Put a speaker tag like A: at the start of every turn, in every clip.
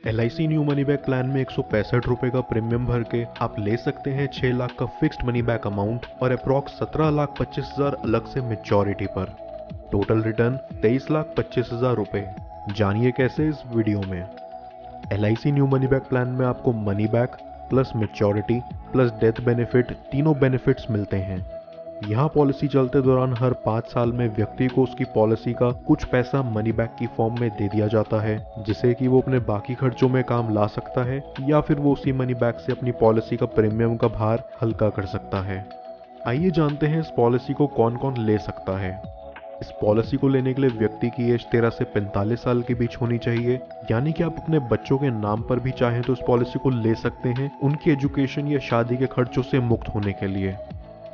A: LIC new money back plan में 165 रुपए का प्रीमियम भर के आप ले सकते हैं 6 लाख का फिक्स्ड मनी बैक अमाउंट और अप्रॉक्स 17,25,000 अलग से मेच्योरिटी पर। टोटल रिटर्न 23,25,000 रुपए। जानिए कैसे इस वीडियो में। LIC new money back plan में आपको money back plus maturity plus death benefit तीनों बेनिफिट्स मिलते हैं। यहाँ पॉलिसी चलते दौरान हर 5 साल में व्यक्ति को उसकी पॉलिसी का कुछ पैसा मनी बैक की फॉर्म में दे दिया जाता है, जिसे कि वो अपने बाकी खर्चों में काम ला सकता है या फिर वो उसी मनी बैक से अपनी पॉलिसी का प्रीमियम का भार हल्का कर सकता है। आइए जानते हैं इस पॉलिसी को कौन कौन ले सकता है। इस पॉलिसी को लेने के लिए व्यक्ति की एज 13 से 45 साल के बीच होनी चाहिए, यानी कि आप अपने बच्चों के नाम पर भी चाहें तो इस पॉलिसी को ले सकते हैं उनकी एजुकेशन या शादी के खर्चों से मुक्त होने के लिए।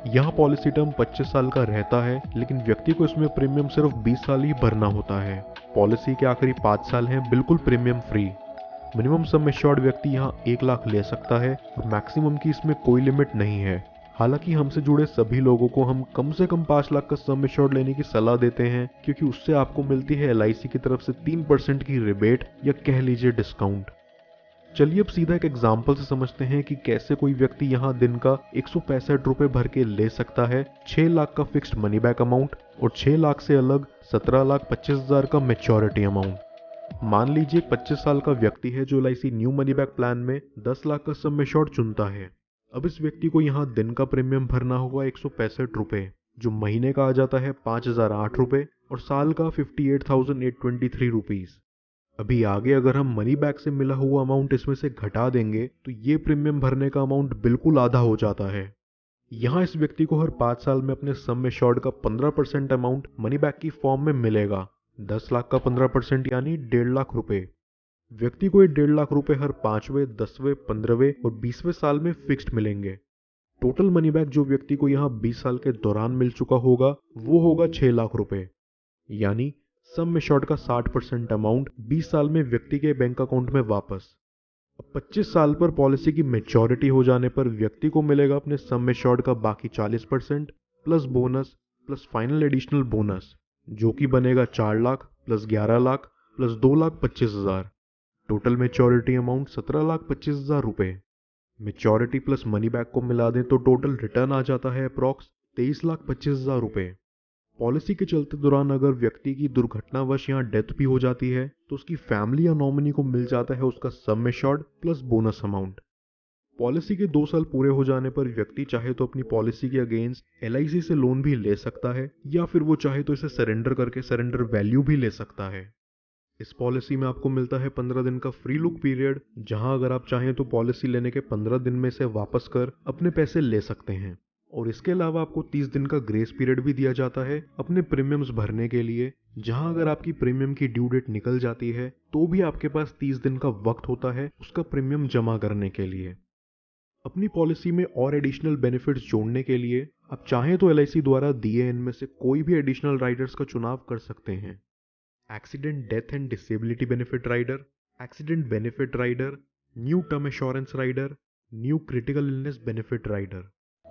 A: यहाँ पॉलिसी टर्म 25 साल का रहता है, लेकिन व्यक्ति को इसमें प्रीमियम सिर्फ 20 साल ही भरना होता है। पॉलिसी के आखिरी 5 साल हैं बिल्कुल premium free. Minimum sum assured व्यक्ति यहाँ 1 लाख ले सकता है और मैक्सिमम की इसमें कोई लिमिट नहीं है। हालांकि हमसे जुड़े सभी लोगों को हम कम से कम 5 लाख का सम एश्योर्ड लेने की सलाह देते हैं, क्योंकि उससे आपको मिलती है LIC की तरफ से 3% की रिबेट या कह लीजिए डिस्काउंट। चलिए अब सीधा एक एग्जाम्पल से समझते हैं कि कैसे कोई व्यक्ति यहाँ दिन का 165 रुपए भर के ले सकता है 6 लाख का फिक्स्ड मनी बैक अमाउंट और 6 लाख से अलग 17,25,000 का मेच्योरिटी अमाउंट। मान लीजिए 25 साल का व्यक्ति है जो LIC new money back plan में 10 लाख का सम एश्योर्ड चुनता है। अब इस व्यक्ति को यहाँ दिन का प्रीमियम भरना होगा 165 रुपए, जो महीने का आ जाता है 5,008 रुपए और साल का 58,823 रुपीज। अभी आगे अगर हम मनी बैक से मिला हुआ अमाउंट इसमें से घटा देंगे तो ये प्रीमियम भरने का अमाउंट बिल्कुल आधा हो जाता है। यहाँ इस व्यक्ति को हर 5 साल में अपने सम एश्योर्ड का 15% अमाउंट मनी बैक की फॉर्म में मिलेगा। 10 लाख का 15% यानी 1.5 लाख रुपए। व्यक्ति को ये 1.5 लाख रुपए हर 5वें, 10वें, 15वें और 20वें साल में फिक्स्ड मिलेंगे। टोटल मनी बैक जो व्यक्ति को यहाँ 20 साल के दौरान मिल चुका होगा वो होगा 6 लाख रुपए, यानी सम एश्योर्ड का 60% अमाउंट 20 साल में व्यक्ति के बैंक अकाउंट में वापस। अब 25 साल पर पॉलिसी की मेच्योरिटी हो जाने पर व्यक्ति को मिलेगा अपने सम एश्योर्ड का बाकी 40% plus bonus plus final additional bonus, जो कि बनेगा 4 lakh plus 11 lakh plus 2,25,000। Total maturity amount 17,25,000 रुपए। मेच्योरिटी प्लस मनी बैक को मिला दें तो टोटल रिटर्न आ जाता है अप्रॉक्स 23,25,000 रुपए। पॉलिसी के चलते दौरान अगर व्यक्ति की दुर्घटनावश यहाँ डेथ भी हो जाती है तो उसकी फैमिली या नॉमिनी को मिल जाता है उसका sum assured plus bonus amount. Policy के 2 साल पूरे हो जाने पर व्यक्ति चाहे तो अपनी पॉलिसी के अगेंस्ट LIC से लोन भी ले सकता है या फिर वो चाहे तो इसे सरेंडर करके सरेंडर वैल्यू भी ले सकता है। इस पॉलिसी में आपको मिलता है 15 दिन का फ्री लुक पीरियड, जहां अगर आप चाहें तो पॉलिसी लेने के 15 दिन में से वापस कर अपने पैसे ले सकते हैं। और इसके अलावा आपको 30 दिन का ग्रेस पीरियड भी दिया जाता है अपने प्रीमियम्स भरने के लिए, जहां अगर आपकी प्रीमियम की ड्यू डेट निकल जाती है तो भी आपके पास 30 दिन का वक्त होता है उसका प्रीमियम जमा करने के लिए। अपनी पॉलिसी में और एडिशनल बेनिफिट्स जोड़ने के लिए आप चाहें तो LIC द्वारा दिए इनमें से कोई भी एडिशनल राइडर्स का चुनाव कर सकते हैं। Accident death and disability benefit rider, accident benefit rider, new term assurance rider, new critical illness benefit rider.